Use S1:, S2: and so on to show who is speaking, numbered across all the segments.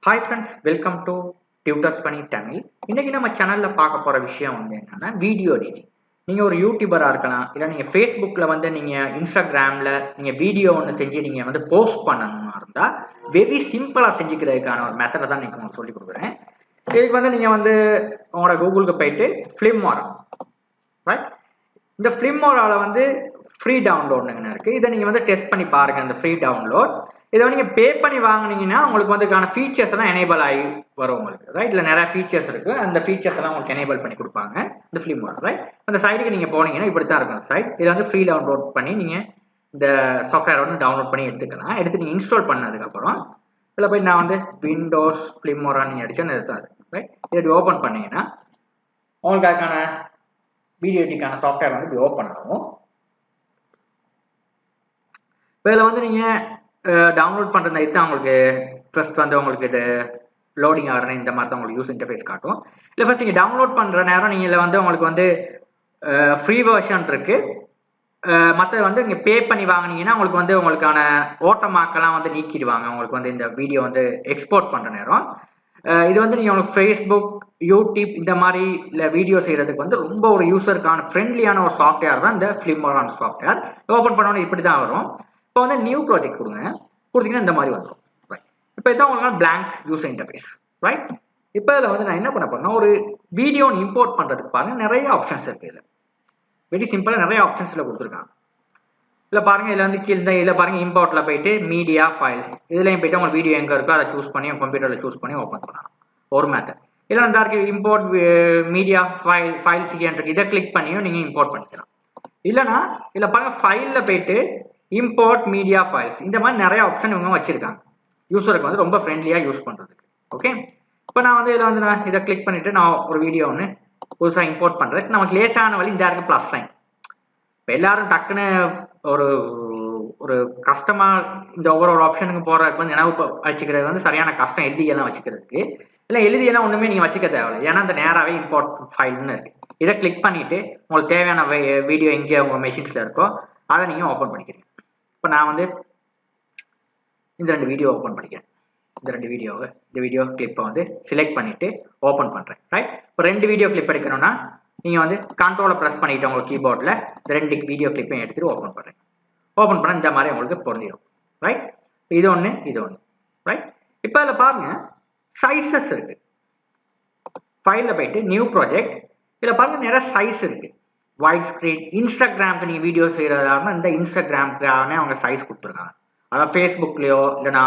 S1: Hi friends, welcome to Tutors Funny Tamil. இன்னைக்கு நம்ம சேனல்ல பார்க்க போற விஷயம் என்னன்னா வீடியோ எடிட்டிங். நீங்க ஒரு யூடியூபரா இருக்கலாம், இல்ல நீங்க Facebookல நீங்க இன்ஸ்டாகிராம்ல நீங்க வீடியோ ஒன்னு செஞ்சு நீங்க போஸ்ட் பண்ணணும்னா இருந்தா வெரி சிம்பிளா செஞ்சுக்கிறதுக்கான ஒரு மெத்தட தான் இன்னைக்கு உங்களுக்கு சொல்லி கொடுக்குறேன். இதுக்கு நீங்க உங்களோட கூகுளுக்கு போயிட்டு Filmora, right? இந்த Filmoraல ஃப்ரீ டவுன்லோட்னு இருக்கு. இதை நீங்க டெஸ்ட் பண்ணி பாருங்க. அந்த ஃப்ரீ டவுன்லோட் இதை நீங்க பே பண்ணி வாங்குனீங்கன்னா உங்களுக்கு அதுக்கான ஃபீச்சர்ஸ் எல்லாம் எனேபிள் ஆகி வரும் உங்களுக்கு, ரைட்? இல்ல நிறைய ஃபீச்சர்ஸ் இருக்கு. அந்த ஃபீச்சர்ஸ் எல்லாம் உங்களுக்கு எனேபிள் பண்ணி கொடுப்பாங்க இந்த Filmora, ரைட்? அந்த சைட்டுக்கு நீங்க போனீங்கன்னா இப்படித்தான் இருக்கும் சைட். இதை ஃப்ரீ டவுன்லோட் பண்ணி நீங்க இந்த சாஃப்ட்வேர் டவுன்லோட் பண்ணி எடுத்துக்கலாம். எடுத்து நீங்க இன்ஸ்டால் பண்ணதுக்கு அப்புறம் இதுல போய் நான் விண்டோஸ் Filmora நீங்க அடிச்சா எடுத்தாது, ரைட்? இதை ஓபன் பண்ணீங்கன்னா உங்களுக்கு அதுக்கான வீடியோ எடிட்டிங்கான சாஃப்ட்வேர் இப்படி ஓபன் ஆகும். இதில் நீங்க டவுன்லோட் பண்றது இதுதான் உங்களுக்கு ஃபர்ஸ்ட் உங்களுக்கு இது லோடிங் ஆகிற இந்த மாதிரி தான் உங்களுக்கு யூஸ் இன்டர்ஃபேஸ் காட்டும். இல்லை ஃபர்ஸ்ட் நீங்க டவுன்லோட் பண்ற நேரம் நீங்க இதில் உங்களுக்கு ஃப்ரீ வெர்ஷன் இருக்கு. மற்ற நீங்க பே பண்ணி வாங்கினீங்கன்னா உங்களுக்கு உங்களுக்கான ஓட்டமாக்கெல்லாம் நீக்கிடுவாங்க. உங்களுக்கு இந்த வீடியோ எக்ஸ்போர்ட் பண்ற நேரம் இது நீங்க உங்களுக்கு ஃபேஸ்புக், யூடியூப் இந்த மாதிரி இல்லை வீடியோ செய்யறதுக்கு ரொம்ப ஒரு யூசருக்கான ஃப்ரெண்ட்லியான ஒரு சாஃப்ட்வேர் தான் இந்த Filmora சாஃப்ட்வேர். ஓப்பன் பண்ணோன்னு இப்படி தான் வரும். இப்போ நியூ ப்ராஜெக்ட் கொடுங்க, கொடுத்தீங்கன்னா இந்த மாதிரி வந்துடும், ரைட்? இப்போ இதான் உங்களுக்கு பிளாங்க் யூசர் இன்டர்ஃபேஸ், ரைட்? இப்போ இதில் நான் என்ன பண்ண போறேன்னா ஒரு வீடியோ இம்போர்ட் பண்றதுக்கு பாருங்க நிறைய ஆப்ஷன்ஸ் இருக்கு. இதில் வெரி சிம்பிளா நிறைய ஆப்ஷன்ஸ்ல கொடுத்துருக்காங்க. இல்லை பாருங்க இதில் கீழே இதில் பாருங்க இம்போர்ட்ல போயிட்டு மீடியா ஃபைல்ஸ் இதுலயும் போயிட்டு உங்களுக்கு வீடியோ எங்க இருக்கோ அதை சூஸ் பண்ணி கம்ப்யூட்டர்ல சூஸ் பண்ணி ஓப்பன் பண்ணலாம். ஒரு மெத்தட். இல்லை இந்த இருக்கு இம்போர்ட் மீடியா ஃபைல்ஸ் இருக்கு, இதை கிளிக் பண்ணியும் நீங்க இம்போர்ட் பண்ணிக்கலாம். இல்லைனா இல்லை பாருங்க ஃபைல்ல போயிட்டு இம்போர்ட் மீடியா ஃபைல்ஸ் இந்த மாதிரி நிறைய ஆப்ஷன் இவங்க வச்சிருக்காங்க யூசருக்கு ரொம்ப ஃப்ரெண்ட்லியா யூஸ் பண்றதுக்கு. ஓகே, இப்போ நான் இதில் நான் இதை கிளிக் பண்ணிட்டு நான் ஒரு வீடியோ ஒன்று புதுசாக இம்போர்ட் பண்றதுக்கு நமக்கு லேசான வழி இந்த இருக்கு ப்ளஸ் சைன். இப்போ எல்லாரும் டக்குன்னு ஒரு ஒரு கஷ்டமா இந்த ஒவ்வொரு ஆப்ஷனுக்கு போறதுக்கு நினைவு வச்சுக்கிறது சரியான கஷ்டம். எழுதியெல்லாம் வச்சுக்கிறதுக்கு இல்லை எழுதியெல்லாம் ஒண்ணுமே நீங்க வச்சுக்க தேவையில்லை. ஏன்னா அந்த நேராகவே இம்போர்ட் ஃபைல்னு இருக்கு. இதை கிளிக் பண்ணிட்டு உங்களுக்கு தேவையான வீடியோ எங்கே உங்க மெஷின்ஸ்ல இருக்கோ அதை நீங்க ஓப்பன் பண்ணிக்கிறீங்க. இப்போ நான் இந்த ரெண்டு வீடியோ ஓப்பன் பண்ணிக்கிறேன். இந்த வீடியோ கிளிப்பை செலக்ட் பண்ணிட்டு ஓப்பன் பண்றேன், ரைட்? இப்போ ரெண்டு வீடியோ கிளிப் எடுக்கணும்னா நீங்க கண்ட்ரோலை ப்ரெஸ் பண்ணிட்டு உங்க கீபோர்டில் இந்த ரெண்டு வீடியோ கிளிப்பையும் எடுத்துட்டு ஓப்பன் பண்றேன். ஓப்பன் பண்ண இந்த மாதிரி உங்களுக்கு பொருந்திடும், ரைட்? இது ஒன்று, ரைட்? இப்போ அதில் பாருங்க சைஸஸ் இருக்கு. ஃபைல்ல போயிட்டு நியூ ப்ராஜெக்ட் இதில் பாருங்க நிறைய சைஸ் இருக்கு. வைட் ஸ்கிரீன் இன்ஸ்டாகிராமுக்கு நீங்க வீடியோ செய்யறதா இந்த இன்ஸ்டாகிராமுக்கான அவங்க சைஸ் கொடுத்துருக்காங்க. அதாவது ஃபேஸ்புக்லயோ இல்லைன்னா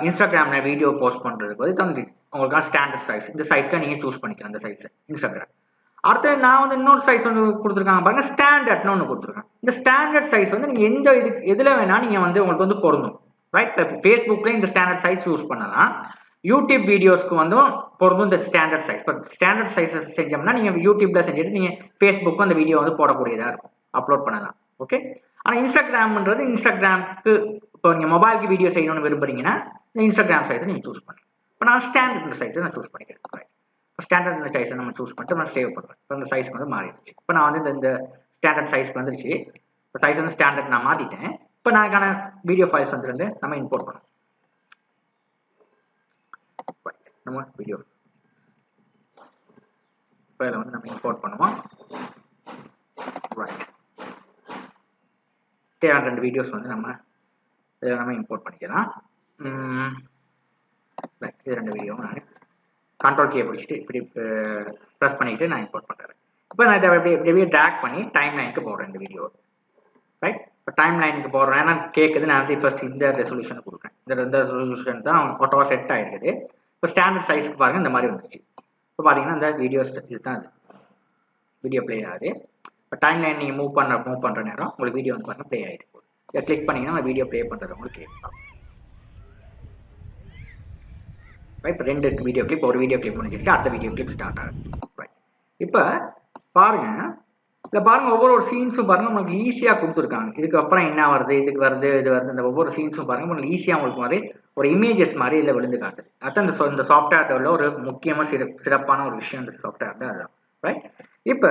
S1: இன்ஸ்டாகிராம்ல வீடியோ போஸ்ட் பண்றதுக்கு உங்களுக்கான ஸ்டாண்டர்ட் சைஸ். இந்த சைஸ்ல நீங்க சூஸ் பண்ணிக்கலாம் அந்த சைஸ் இன்ஸ்டாகிராம். அடுத்து நான் இன்னொரு சைஸ் கொடுத்துருக்காங்க பாருங்க, ஸ்டாண்டர்ட்னு ஒன்று கொடுத்துருக்காங்க. இந்த ஸ்டாண்டர்ட் சைஸ் நீங்க எந்த எதுல வேணா நீங்க உங்களுக்கு பொருந்தும், ரைட்? ஃபேஸ்புக்ல இந்த ஸ்டாண்டர்ட் சைஸ் யூஸ் பண்ணலாம். யூடியூப் வீடியோஸ்க்கு பொருந்தும் இந்த ஸ்டாண்டர்ட் சைஸ். இப்போ ஸ்டாண்டர்ட் சைஸஸ் செஞ்சோம்னா நீங்க யூடியூப்ல செஞ்சுட்டு நீங்க ஃபேஸ்புக் அந்த வீடியோ போடக்கூடியதா இருக்கும், அப்லோட் பண்ணலாம். ஓகே, ஆனா இன்ஸ்டாகிராம்ன்றது இன்ஸ்டாகிராமுக்கு இப்போ நீங்க மொபைலுக்கு வீடியோ செய்யணும்னு விரும்புறீங்கன்னா இந்த இன்ஸ்டாகிராம் சைஸ் நீங்க சூஸ் பண்ணுங்க. இப்போ நான் ஸ்டாண்டர்ட் சைஸ் நான் சூஸ் பண்ணிக்கிறேன். ஸ்டாண்டர்ட் சைஸ் நம்ம சூஸ் பண்ணிட்டு நான் சேவ் பண்ணுறேன். இப்போ இந்த சைஸ்க்கு மாறிடுச்சு. இப்போ நான் இந்த ஸ்டாண்டர்ட் சைஸ்க்கு வந்துருச்சு. இப்போ சைஸ் ஸ்டாண்டர்ட் நான் மாத்திட்டேன். இப்போ நாக்கான வீடியோ ஃபைல்ஸ் நம்ம இம்போர்ட் பண்ணுவோம். நம்ம வீடியோ ஃபைலை நம்ம இம்போர்ட் பண்ணுவோம். ரைட், தேவையான ரெண்டு வீடியோஸ் நம்ம இம்போர்ட் பண்ணிக்கலாம். இது ரெண்டு வீடியோ நான் கண்ட்ரோல் கீயை பிடிச்சிட்டு இப்படி ப்ரெஸ் பண்ணிட்டு நான் இம்போர்ட் பண்ணுறேன். இப்போ நான் இதை எப்படியே ட்ராக் பண்ணி டைம் லைனுக்கு போடுறேன் இந்த வீடியோ, ரைட்? இப்போ டைம் லைனுக்கு போடுறேன். நான் கேட்குது, நான் ஃபர்ஸ்ட் இந்த ரெசல்யூஷனை கொடுக்குறேன். இந்த ரெசல்யூஷன் தான் ஒட்டவா செட் ஆயிருக்குது. இப்போ ஸ்டாண்டர்ட் சைஸ்க்கு பாருங்க இந்த மாதிரி வந்துச்சு. இப்போ பார்த்தீங்கன்னா இந்த வீடியோஸ் இதுதான் வீடியோ ப்ளே ஆகுது. இப்போ டைம் லைன் நீங்கள் மூவ் பண்ணுற நேரம் உங்களுக்கு வீடியோ பாருங்க ப்ளே ஆகிட்டு போகுது. இதை கிளிக் பண்ணிங்கன்னா வீடியோ ப்ளே பண்ணுறது உங்களுக்கு கேட்கலாம். இப்போ ரெண்டு வீடியோ கிளிப், ஒரு வீடியோ கிளிப் முடிஞ்சிருச்சு, அடுத்த வீடியோ கிளிப் ஸ்டார்ட் ஆகுது. இப்போ பாருங்க இல்லை பாருங்க ஒவ்வொரு சீன்ஸும் பாருங்க உங்களுக்கு ஈஸியாக கொடுத்துருக்காங்க. இதுக்கு அப்புறம் என்ன வருது, இதுக்கு வருது, இது வருது. இந்த ஒவ்வொரு சீன்ஸும் பாருங்க உங்களுக்கு ஈஸியாக உங்களுக்கு மாதிரி ஒரு இமேஜஸ் மாதிரி இல்லை விழுந்து காட்டுது. அதான் இந்த சாஃப்ட்வேர்ல உள்ள ஒரு முக்கியமாக சிறப்பான ஒரு விஷயம் இந்த சாஃப்ட்வேர் தான். அதான் ரைட். இப்போ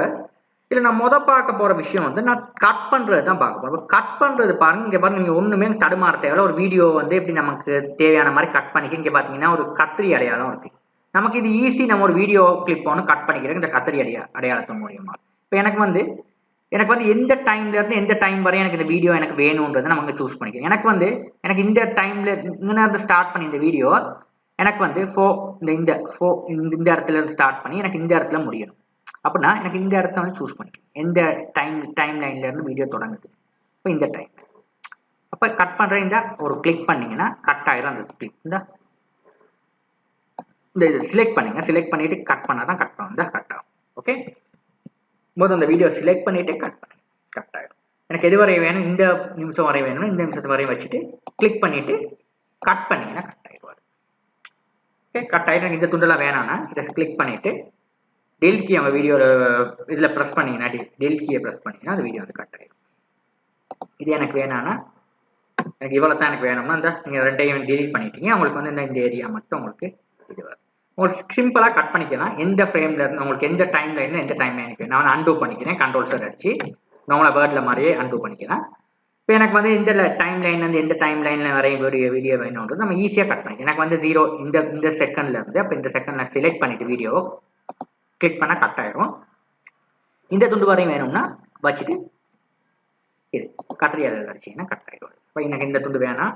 S1: இதுல நான் பார்க்க போற விஷயம் வந்து நான் கட் பண்றது தான் பார்க்க போறேன். கட் பண்றது பாருங்க, இங்க பாருங்க, நீங்க ஒண்ணுமே தடுமாற தேவையில்ல. ஒரு வீடியோ வந்து எப்படி நமக்கு தேவையான மாதிரி கட் பண்ணிக்க, இங்க பாத்தீங்கன்னா ஒரு கத்திரி அடையாளம் இருக்கு. நமக்கு இது ஈஸி. நம்ம ஒரு வீடியோ கிளிப் ஒன்று கட் பண்ணிக்கிறோம் இந்த கத்திரி அடையாளத்தின் மூலியமா. இப்போ எனக்கு வந்து எந்த டைம்ல இருந்து எந்த டைம் வரை எனக்கு இந்த வீடியோ எனக்கு வேணும்ன்றதை நம்ம சூஸ் பண்ணிக்கிறேன். எனக்கு இந்த டைம்ல இருந்து ஸ்டார்ட் பண்ணி இந்த வீடியோ எனக்கு வந்து இந்த இடத்துல இருந்து ஸ்டார்ட் பண்ணி எனக்கு இந்த இடத்துல முடியணும் அப்படின்னா எனக்கு இந்த இடத்த வந்து சூஸ் பண்ணிக்கிறேன். எந்த டைம் லைன்ல இருந்து வீடியோ தொடங்குது, இப்போ இந்த டைம். அப்போ கட் பண்ற இந்த ஒரு கிளிக் பண்ணீங்கன்னா கட் ஆயிரும். அந்த கிளிக் இந்த இது செலக்ட் பண்ணுங்க. செலக்ட் பண்ணிட்டு கட் பண்ணாதான் கட் பண்ணா கட் ஆகும். ஓகே, முதல்ல அந்த வீடியோ செலக்ட் பண்ணிட்டு கட் பண்ணுங்க, கட் ஆயிடும். எனக்கு எது வரை வேணும், இந்த நிமிஷம் வரை வேணும், இந்த நிமிஷத்து வரை வச்சுட்டு கிளிக் பண்ணிட்டு கட் பண்ணீங்கன்னா கட் ஆயிடுவார். ஓகே, கட் ஆயிடும். இந்த துண்டெல்லாம் வேணாம்னா இதை கிளிக் பண்ணிட்டு டெலிட் கீ அவங்க வீடியோ இதில் ப்ரெஸ் பண்ணீங்கன்னா டெலிட் கீயை ப்ரெஸ் பண்ணீங்கன்னா அந்த வீடியோ வந்து கட் ஆயிடும். இது எனக்கு வேணாம்னா எனக்கு இவ்வளோ தான் எனக்கு வேணும்னா இந்த நீங்கள் ரெண்டையும் டெலிட் பண்ணிட்டீங்க. உங்களுக்கு வந்து இந்த ஏரியா மட்டும் உங்களுக்கு இது வரும். உங்களுக்கு சிம்பிளாக கட் பண்ணிக்கலாம். எந்த ஃப்ரேம்ல இருந்து உங்களுக்கு எந்த டைம் லைன்ல எந்த டைம் லைனுக்கு நான் அன்டூ பண்ணிக்கிறேன். கண்ட்ரோல் சார் அடிச்சு நார்மலாக வேர்டில் மாதிரியே அன்டூ பண்ணிக்கிறேன். இப்போ எனக்கு வந்து இந்த டைம் லைன்லேருந்து எந்த டைம் லைனில் வரையும் வீடியோ வேணும்ன்றது நம்ம ஈஸியாக கட் பண்ணிக்கலாம். எனக்கு வந்து 0 இந்த செகண்ட்ல இருந்து அப்போ இந்த செகண்ட் நான் செலக்ட் பண்ணிட்டு வீடியோவை கிளிக் பண்ணால் கட் ஆயிரும். இந்த துண்டு வரையும் வேணும்னா வச்சுட்டு இது கத்திரியால் அடிச்சிங்கன்னா கட் ஆயிடும். இப்போ எனக்கு இந்த துண்டு வேணாம்,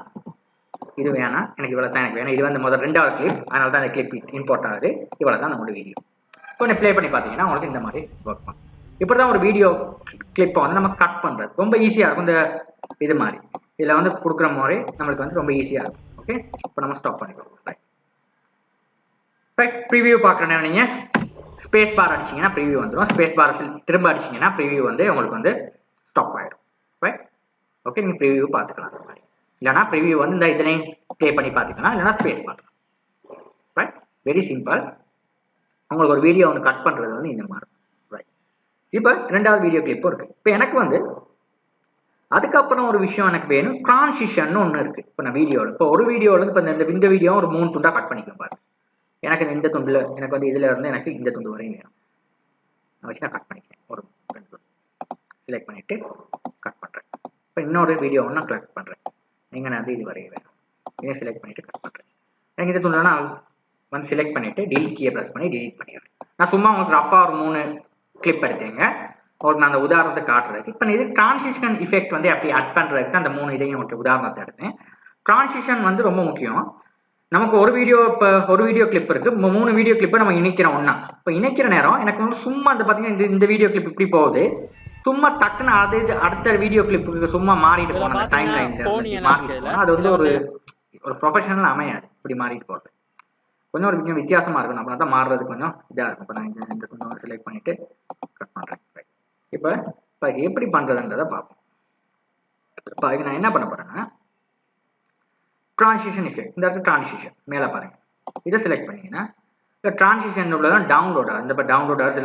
S1: இது வேணாம், எனக்கு இவ்வளோ தான் எனக்கு வேணும். இது வந்து முதல் 2வது கிளிப், அதனால தான் அந்த கிளிப் இம்போர்ட் ஆகுது. இவ்வளோ தான் நம்மளோட வீடியோ. இப்போ நான் ப்ளே பண்ணி பார்த்தீங்கன்னா உங்களுக்கு இந்த மாதிரி ஒர்க் பண்ணும். இப்படி தான் ஒரு வீடியோ கிளிப்பை வந்து நம்ம கட் பண்ணுறது ரொம்ப ஈஸியாக இருக்கும். இந்த இது மாதிரி இதில் வந்து கொடுக்குற மாதிரி நம்மளுக்கு வந்து ரொம்ப ஈஸியாக இருக்கும். ஓகே, இப்போ நம்ம ஸ்டாப் பண்ணிக்கலாம். ரைட், ப்ரிவியூ பார்க்குற நேரம் நீங்கள் ஸ்பேஸ் பார் அடிச்சிங்கன்னா ப்ரிவியூ வந்துடும். ஸ்பேஸ் பார் திரும்ப அடிச்சிங்கன்னா ப்ரிவியூ வந்து உங்களுக்கு வந்து ஸ்டாப் ஆகிடும். ரைட், ஓகே, நீங்கள் ப்ரிவியூ பார்த்துக்கலாம். அந்த மாதிரி இல்லைனா ப்ரிவியூ வந்து இந்த இதுலையும் ப்ளே பண்ணி பார்த்துக்கலாம், இல்லைனா ஸ்பேஸ் பார்க்கலாம். Right, very simple. உங்களுக்கு ஒரு வீடியோ ஒன்று கட் பண்ணுறது வந்து இந்த மாதிரி. ரைட், இப்போ 2வது வீடியோ கிளிப்பும் இருக்குது. இப்போ எனக்கு வந்து அதுக்கப்புறம் ஒரு விஷயம் எனக்கு வேணும், டிரான்சிஷன் ஒன்று இருக்குது. இப்போ நான் வீடியோவில் இப்போ ஒரு வீடியோவில் இப்போ இந்த வீடியோ ஒரு 3 துண்டாக கட் பண்ணிக்க பாருங்க. எனக்கு இந்த துண்டில் எனக்கு வந்து இதில் இருந்து எனக்கு இந்த துண்டு வரையும் வேணும். நான் வச்சு நான் கட் பண்ணிக்கிறேன். ஒரு 2 துண்டு செலக்ட் பண்ணிவிட்டு கட் பண்ணுறேன். இப்போ இன்னொரு வீடியோ ஒன்று நான் கட் பண்ணுறேன். நீங்கள் நான் வந்து இது வரைய வேணும், இதை செலக்ட் பண்ணிவிட்டு கட் பண்ணுறேன். எனக்கு இந்த துண்டில் நான் வந்து செலக்ட் பண்ணிவிட்டு டெலிட் கீயை ப்ரெஸ் பண்ணி டெலிட் பண்ணிடுறேன். நான் சும்மா உங்களுக்கு ரஃபாக ஒரு 3 கிளிப் எடுத்தேங்க, உங்களுக்கு நான் அந்த உதாரணத்தை காட்டுறதுக்கு. இப்போ இது டிரான்சிஷன் எஃபெக்ட் வந்து அப்படி ஆட் பண்ணுறதுக்கு அந்த 3 இதையும் உங்களுக்கு உதாரணத்தை எடுத்தேன். டிரான்சிஷன் வந்து ரொம்ப முக்கியம். நமக்கு ஒரு வீடியோ கிளிப் இருக்கு, 3 வீடியோ கிளிப்பை நம்ம இணைக்கிறோம் ஒண்ணா. இப்போ இணைக்கிற நேரம் எனக்கு வந்து சும்மா இந்த பார்த்தீங்கன்னா இந்த வீடியோ கிளிப் இப்படி போகுது, சும்மா டக்குன்னு அது அடுத்த வீடியோ கிளிப்புக்கு சும்மா மாறிட்டு போகணும். அந்த டைம் லைன்ல மாறிட்டு போகணும். அது வந்து ஒரு ப்ரொஃபஷனல் அமையாது இப்படி மாறிட்டு போகிறது. கொஞ்சம் ஒரு வித்தியாசமா இருக்கும். நம்ம தான் மாறுறது கொஞ்சம் இதாக இருக்கும். இப்போ நான் இந்த கொஞ்சம் செலக்ட் பண்ணிட்டு கட் பண்ணுறேன். இப்போ எப்படி பண்ணுறதுன்றதை பார்ப்போம். இப்போ அதுக்கு நான் என்ன பண்ண போறேன்னா டிரான்சிஷன் எஃபெக்ட், இந்த இடத்துல டிரான்சிஷன் மேலே பாருங்க, இதை செலக்ட் பண்ணீங்கன்னா இந்த டிரான்சிஷன் உள்ளதான் டவுன்லோட் ஆகுது. இந்த டவுன்லோட் ஆகுது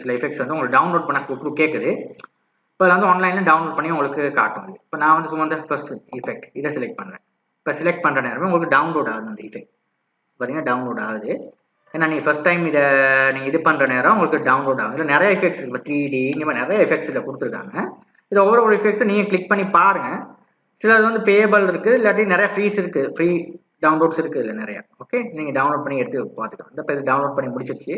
S1: சில எஃபெக்ட்ஸ் வந்து உங்களுக்கு டவுன்லோட் பண்ண கேட்குது. இப்போ வந்து ஆன்லைனில் டவுன்லோட் பண்ணி உங்களுக்கு காட்டும். இப்போ நான் வந்து சும்மா வந்து ஃபர்ஸ்ட் எஃபெக்ட் இதை செலக்ட் பண்ணுறேன். இப்போ செலக்ட் பண்ணுற நேரமே உங்களுக்கு டவுன்லோட் ஆகுது. அந்த எஃபெக்ட் பார்த்தீங்கன்னா டவுன்லோட் ஆகுது. ஏன்னா நீங்கள் ஃபர்ஸ்ட் டைம் இதை நீங்கள் இது பண்ணுற நேரம் உங்களுக்கு டவுன்லோட் ஆகுது. இதில் நிறைய எஃபெக்ட்ஸ் இருக்குது. 3D இந்த மாதிரி நிறைய எஃபெக்ட்ஸ் இதில் கொடுத்துருக்காங்க. இதில் ஒவ்வொரு எஃபெக்ட்ஸும் நீங்கள் கிளிக் பண்ணி பாருங்கள். சிலது வந்து பேயபிள் இருக்குது, இல்லாட்டி நிறைய ஃப்ரீஸ் இருக்குது, ஃப்ரீ டவுன்லோட்ஸ் இருக்குது இல்லை நிறையா. ஓகே, நீங்கள் டவுன்லோட் பண்ணி எடுத்து பார்த்துக்கலாம். இந்த இப்போ இது டவுன்லோட் பண்ணி முடிச்சிருச்சு.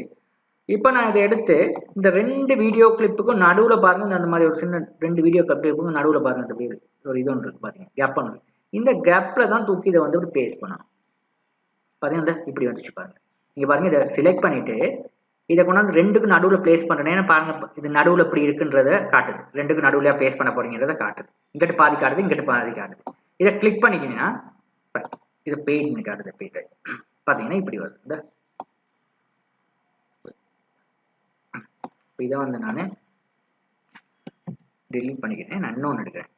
S1: இப்போ நான் இதை எடுத்து இந்த 2 வீடியோ கிளிப்புக்கும் நடுவில் பாருங்கள், அந்த மாதிரி ஒரு சின்ன 2 வீடியோ கிளிப்புக்கும் நடுவில் பாருங்கள், அந்த பேர் ஒரு இது ஒன்று இருக்குது பார்த்தீங்க, கேப் ஒன்று. இந்த கேப்பில் தான் தூக்கி இதை வந்து இப்படி பேஸ்ட் பண்ணணும். பாருங்க, இப்படி வந்துச்சு பாருங்க. நீங்க பாருங்க, இதை செலக்ட் பண்ணிட்டு இதை கொண்டாந்து 2க்கு நடுவில் பிளேஸ் பண்றேன். பாருங்க, இது நடுவில் இப்படி இருக்குன்றத காட்டுது. 2க்கு நடுவில் பிளேஸ் பண்ண போறீங்கன்றத காட்டுது. இங்கிட்ட பாதி காட்டுது, இங்கிட்ட பாதி காட்டுது. இதை கிளிக் பண்ணிக்கிங்கன்னா இதை பெய்ட்னு காட்டுது. பெய்ட் பாத்தீங்கன்னா இப்படி வருது. இதை வந்து நான் டெலீட் பண்ணிக்கிறேன். நான் இன்னொன்று எடுக்கிறேன்.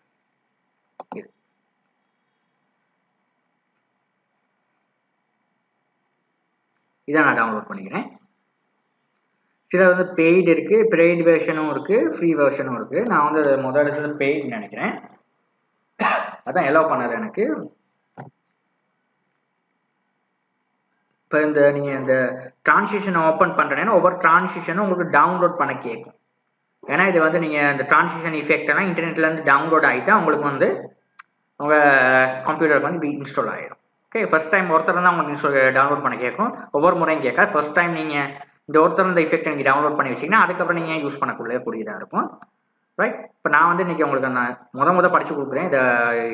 S1: இதை நான் டவுன்லோட் பண்ணிக்கிறேன். சில வந்து பெய்டு இருக்கு, பெய்டு வெர்ஷனும் இருக்கு, ஃப்ரீ வெர்ஷனும் இருக்கு. நான் வந்து முதல் இடத்துல பெய்டு நினைக்கிறேன், அதான் எலோ பண்ணது எனக்கு. இப்போ நீங்க இந்த டிரான்சிஷன் ஓப்பன் பண்றேன்னா ஒவ்வொரு டிரான்சிஷனும் உங்களுக்கு டவுன்லோட் பண்ண கேட்கும். ஏன்னா இது வந்து நீங்கள் இந்த ட்ரான்சிஷன் எஃபெக்ட்லாம் இன்டர்நெட்லேருந்து டவுன்லோட் ஆகிட்டு உங்களுக்கு வந்து உங்கள் கம்ப்யூட்டருக்கு வந்து இன்ஸ்டால் ஆகிடும். ஓகே, ஃபர்ஸ்ட் டைம் ஒருத்தர் தான் உங்களுக்கு டவுன்லோட் பண்ண கேட்கும், ஒவ்வொரு முறையும் கேட்காது. ஃபர்ஸ்ட் டைம் நீங்கள் இந்த ஒருத்தர் இந்த எஃபெக்ட் நீங்கள் டவுன்லோட் பண்ணி வச்சிங்கன்னா அதுக்கப்புறம் நீங்கள் யூஸ் பண்ணக்கூடியதாக இருக்கும். ரைட், இப்போ நான் வந்து இன்றைக்கி உங்களுக்கு நான் படித்து கொடுக்குறேன்.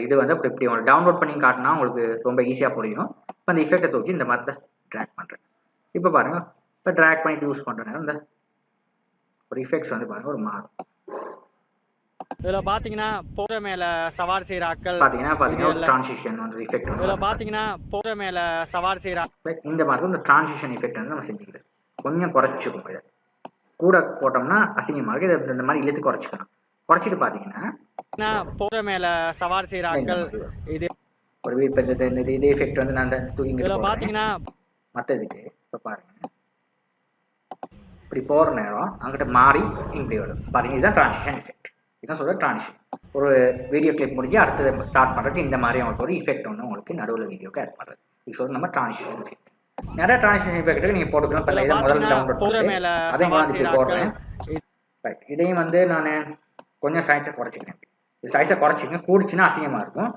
S1: இது வந்து இப்படி உங்களுக்கு டவுன்லோட் பண்ணி காட்டினா உங்களுக்கு ரொம்ப ஈஸியாக புரியும். இப்போ அந்த எஃபெக்டை தூக்கி இந்த மாதிரி தான் ட்ராக் பண்ணுறேன். இப்போ பாருங்கள், இப்போ ட்ராக் பண்ணிட்டு யூஸ் பண்ணுறேன். இந்த ஒரு எஃபெக்ட்ஸ் வந்து பாருங்கள் ஒரு மாறும்.
S2: இதில் பார்த்தீங்கன்னா போகிற மேலே சவாரி செய்கிற ஆட்கள்
S1: பார்த்தீங்கன்னா ட்ரான்சிஷன் வந்து எஃபெக்ட்
S2: இதில் பார்த்தீங்கன்னா போகிற மேலே சவாரி செய்கிற
S1: இந்த மாதிரி இந்த ட்ரான்சிஷன் எஃபெக்ட் வந்து நம்ம செஞ்சுக்கிறது. கொஞ்சம் குறைச்சிக்கும். இதை கூட போட்டோம்னா அசிங்கமாக இருக்குது. இதை இந்த மாதிரி இழுத்து குறைச்சிக்கணும். குறைச்சிட்டு பார்த்தீங்கன்னா
S2: போகிற மேலே சவாரி செய்கிற ஆட்கள் இது
S1: ஒரு இப்போ இந்த எஃபெக்ட் வந்து நான் தூக்கி
S2: இதில் பார்த்தீங்கன்னா
S1: மற்றதுக்கு இப்போ பாருங்கள், இப்படி போகிற நேரம் அங்கிட்ட மாறி இப்படி வரும் பாருங்க. இதுதான் ட்ரான்சிஷன் எஃபெக்ட். இதுதான் சொல்கிற ட்ரான்சிஷன். ஒரு வீடியோ கிளிப் முடிஞ்சு அடுத்தது ஸ்டார்ட் பண்ணுறதுக்கு இந்த மாதிரி உங்களுக்கு ஒரு எஃபெக்ட் ஒன்று உங்களுக்கு நடுவில் வீடியோக்கு ஆட் பண்ணுறது. இது சொல்ல நம்ம ட்ரான்சிஷன் எஃபெக்ட். நிறைய ட்ரான்சிஷன் எஃபெக்ட் நீங்கள் போட்டுக்கலாம். இப்போ இதை முதல்ல டவுன்லோட் பண்ணுறேன், அதையும் வந்து போடுறேன். ரைட், இதையும் வந்து நான் கொஞ்சம் சைஸை குறைச்சிக்கிறேன். இது சைஸை குறைச்சிக்கங்க, கூடிச்சுன்னா அசிங்கமாக இருக்கும்.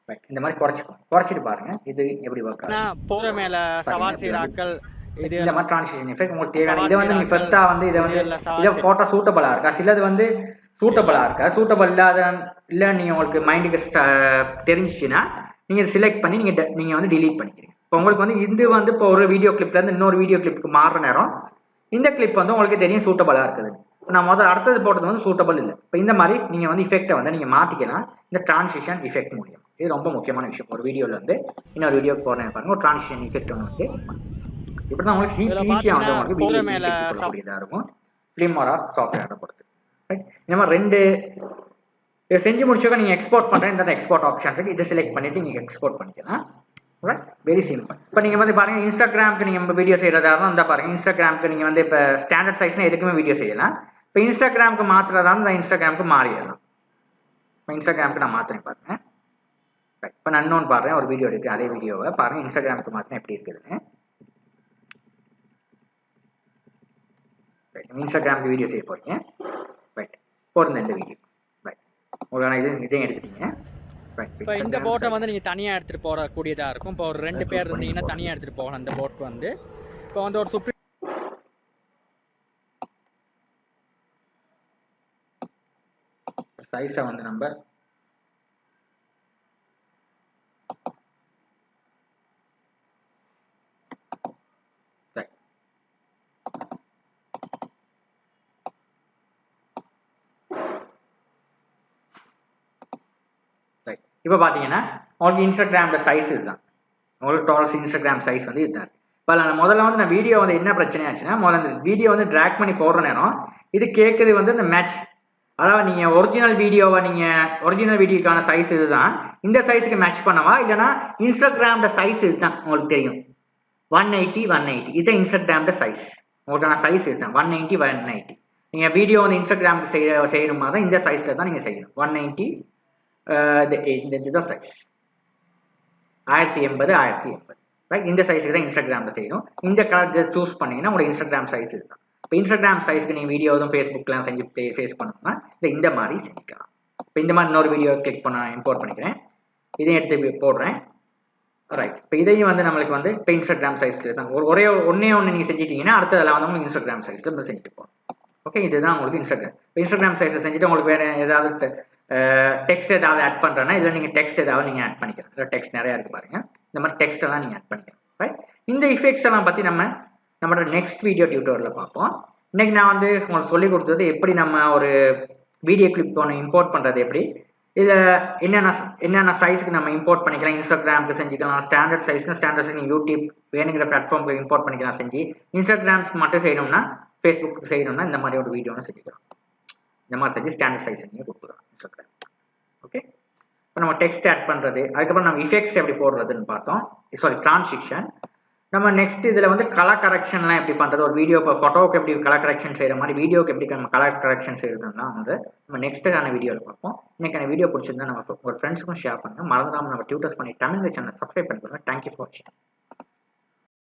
S1: ரைட், இந்த மாதிரி குறைச்சிக்கோங்க. குறைச்சிட்டு பாருங்கள் இது எப்படி ஒர்க் ஆகும்.
S2: போகிற மேலே சவாரி செய்கிற ஆட்கள் இது
S1: இந்த மாதிரி ட்ரான்சிஷன் எஃபெக்ட் உங்களுக்கு தேவையான. இதை வந்து நீங்கள் ஃபர்ஸ்ட்டாக வந்து இதை போட்டால் சூட்டபுளாக இருக்கா, சிலது வந்து சூட்டபுளாக இருக்கா, சூட்டபுள் இல்லை நீங்கள் உங்களுக்கு மைண்டுக்கு தெரிஞ்சிச்சுன்னா நீங்கள் செலக்ட் பண்ணி நீங்கள் வந்து டிலீட் பண்ணிக்கிறீங்க. இப்போ உங்களுக்கு வந்து இது வந்து இப்போ ஒரு வீடியோ கிளிப்லேருந்து இன்னொரு வீடியோ கிளிப்புக்கு மாறுற நேரம் இந்த கிளிப் வந்து உங்களுக்கு தெரியும் சூட்டபுளாக இருக்குது. நான் அடுத்தது போட்டது வந்து சூட்டபுள் இல்லை. இப்போ இந்த மாதிரி நீங்கள் வந்து இஃபெக்டை வந்து நீங்கள் மாற்றிக்கலாம் இந்த ட்ரான்சிஷன் எஃபெக்ட் மூலியம். இது ரொம்ப முக்கியமான விஷயம். ஒரு வீடியோவில் வந்து இன்னொரு வீடியோக்கு போகிறேன் பாருங்க, ஒரு ட்ரான்சிஷன் எஃபெக்ட் ஒன்று வந்து இப்படி தான் உங்களுக்கு ஈஸியாக வந்து உங்களுக்கு வீடியோ பண்ணக்கூடியதாக இருக்கும். ஃபிலிமோரா சாஃப்ட்வேரை பொறுத்து. ரைட், இந்த மாதிரி ரெண்டு இதை செஞ்சு முடிச்சோக்க நீங்கள் எக்ஸ்போர்ட் பண்ணுறேன். இந்த எக்ஸ்போர்ட் ஆப்ஷன் இருக்குது, இதை செலக்ட் பண்ணிவிட்டு நீங்கள் எக்ஸ்போர்ட் பண்ணிக்கலாம். Right, very simple. இப்போ நீங்கள் வந்து பாருங்கள், இன்ஸ்டாகிராமுக்கு நீங்கள் வீடியோ செய்கிறதா இருந்தால் இந்த பாருங்கள், இன்ஸ்டாகிராமுக்கு நீங்கள் வந்து இப்போ ஸ்டாண்டர்ட் சைஸ்னால் எதுக்குமே வீடியோ செய்யலாம். இப்போ இன்ஸ்டாகிராமுக்கு மாற்றுறதா இருந்தால் இன்ஸ்டாகிராமுக்கு மாறிடலாம். இப்போ இன்ஸ்டாகிராமுக்கு நான் மாற்றுறேன் பாருங்கள். ரைட், இப்போ நான் இன்னொன்று பாருங்கள், ஒரு வீடியோ இருக்குது, அதே வீடியோவை பாருங்கள் இன்ஸ்டாகிராமுக்கு மாற்றினா எப்படி இருக்குதுன்னு. ரைட், இன்ஸ்டாகிராமுக்கு வீடியோ செய்ய போகிறீங்க. ரைட், போடுங்க இந்த வீடியோ. ரைட், உங்களுக்கு இதையும் எடுத்துட்டீங்க.
S2: இப்போ இந்த போட்டை வந்து நீங்கள் தனியாக எடுத்துகிட்டு போகக்கூடியதாக இருக்கும். இப்போ ஒரு 2 பேர் இருந்தீங்கன்னா தனியாக எடுத்துகிட்டு போகலாம். அந்த போட் வந்து இப்போ வந்து ஒரு
S1: சைஸை வந்து நம்ம இப்போ பார்த்தீங்கன்னா உங்களுக்கு இன்ஸ்டாகிராமோட சைஸ் இதுதான். உங்களுக்கு டோட்டல் இன்ஸ்டாகிராம் சைஸ் வந்து இதுதான். இப்போ முதல்ல வந்து நான் வீடியோ வந்து என்ன பிரச்சனை ஆச்சுன்னா, முதல்ல அந்த வீடியோ வந்து ட்ராக் பண்ணி போடுற நேரம் இது கேட்குறது வந்து இந்த மேட்ச். அதாவது நீங்கள் ஒரிஜினல் வீடியோக்கான சைஸ் இதுதான். இந்த சைஸுக்கு மேட்ச் பண்ணவா இல்லைனா இன்ஸ்டாகிராமோட சைஸ் இதுதான். உங்களுக்கு தெரியும் 180 இதுதான் இன்ஸ்டாகிராமோட சைஸ். உங்களுக்கான சைஸ் இதுதான் 190. நீங்கள் வீடியோ வந்து இன்ஸ்டாகிராமுக்கு செய்யணுமா தான் இந்த சைஸில் தான் நீங்கள் செய்யணும். 190 இதுதான் சைஸ் 1080. ரைட், இந்த சைஸுக்கு தான் இன்ஸ்டாகிராமில் செய்யணும். இந்த கலர் சூஸ் பண்ணிங்கன்னா உங்களோட இன்ஸ்டாகிராம் சைஸ் இதுதான். இப்போ இன்ஸ்டாகிராம் சைஸ்க்கு நீங்கள் வீடியோ எதுவும் ஃபேஸ்புக்லாம் செஞ்சு ஃபேஸ் பண்ணணும்னா இந்த மாதிரி செஞ்சுக்கலாம். இப்போ இந்த மாதிரி இன்னொரு வீடியோ கிளிக் பண்ண இம்போர்ட் பண்ணிக்கிறேன், இதையும் எடுத்து போடுறேன். ரைட், இப்போ இதையும் வந்து நம்மளுக்கு வந்து இப்போ இன்ஸ்டாகிராம் சைஸில் தான் ஒன்றே நீங்கள் செஞ்சிட்டிங்கன்னா அடுத்ததெல்லாம் வந்து உங்களுக்கு இன்ஸ்டாகிராம் சைஸில் நம்ம செஞ்சுட்டு போகணும். ஓகே, இதுதான் உங்களுக்கு இன்ஸ்டாகிராம். இப்போ இன்ஸ்டாகிராம் சைஸில் செஞ்சுட்டு உங்களுக்கு வேறு ஏதாவது டெக்ஸ்ட் ஏதாவது ஆட் பண்ணுறேன்னா இதில் நீங்கள் டெக்ஸ்ட் ஏதாவது நீங்கள் ஆட் பண்ணிக்கலாம். இதில் டெக்ஸ்ட் நிறையா இருக்குது பாருங்கள், இந்த மாதிரி டெக்ஸ்ட் எல்லாம் நீங்கள் ஆட் பண்ணிக்கலாம். ரைட், இந்த இஃபெக்ட்ஸ் எல்லாம் பற்றி நம்மளோட நெக்ஸ்ட் வீடியோ டியூட்டோரியலில் பார்ப்போம். இன்றைக்கி நான் வந்து உங்களுக்கு சொல்லிக் கொடுத்தது எப்படி நம்ம ஒரு வீடியோ கிளிப் ஒன்று இம்போர்ட் பண்ணுறது எப்படி, இதில் என்னென்ன சைஸுக்கு நம்ம இம்போர்ட் பண்ணிக்கலாம். இன்ஸ்டாகிராமுக்கு செஞ்சுக்கலாம், ஸ்டாண்டர்ட் சைஸ் நீங்கள் யூடியூப் வேணுங்கிற பிளாட்ஃபார்முக்கு இம்போர்ட் பண்ணிக்கலாம் செஞ்சு. இன்ஸ்டாகிராம்ஸ்க்கு மட்டும் செய்யணும்னா ஃபேஸ்புக்கு செய்யணும்னா இந்த மாதிரி ஒரு வீடியோன்னு செஞ்சுக்கலாம். இந்த மாதிரி செஞ்சு ஸ்டாண்டர்ட் சைஸ் நீங்கள் கொடுக்கலாம் இன்ஸ்டாகிராம். ஓகே, இப்போ நம்ம டெக்ஸ்ட் ஆட் பண்ணுறது, அதுக்கப்புறம் நம்ம இஃபெக்ட்ஸ் எப்படி போடுறதுன்னு பார்த்தோம். ட்ரான்சிஷன். நம்ம நெக்ஸ்ட் இதில் வந்து கலர் கரெக்ஷன்லாம் எப்படி பண்ணுறது, ஒரு வீடியோ இப்போ ஃபோட்டோவுக்கு எப்படி கலர் கரெக்ஷன் செய்கிற மாதிரி வீடியோக்கு எப்படி நம்ம கலர் கரெக்ஷன் செய்யறதுன்னா வந்து நம்ம நெக்ஸ்ட்டுக்கான வீடியோவில் பார்ப்போம். இன்னைக்கான வீடியோ பிடிச்சிருந்தா நம்ம ஒரு ஃப்ரெண்ட்ஸுக்கும் ஷேர் பண்ணுங்கள். மறந்துடாமல் நம்ம டியூட்டர்ஸ் பண்ணி தமிழ் சேனலை சப்ஸ்கிரைப் பண்ணிக்கோங்க. தேங்க்யூ ஃபார் வாட்சிங்.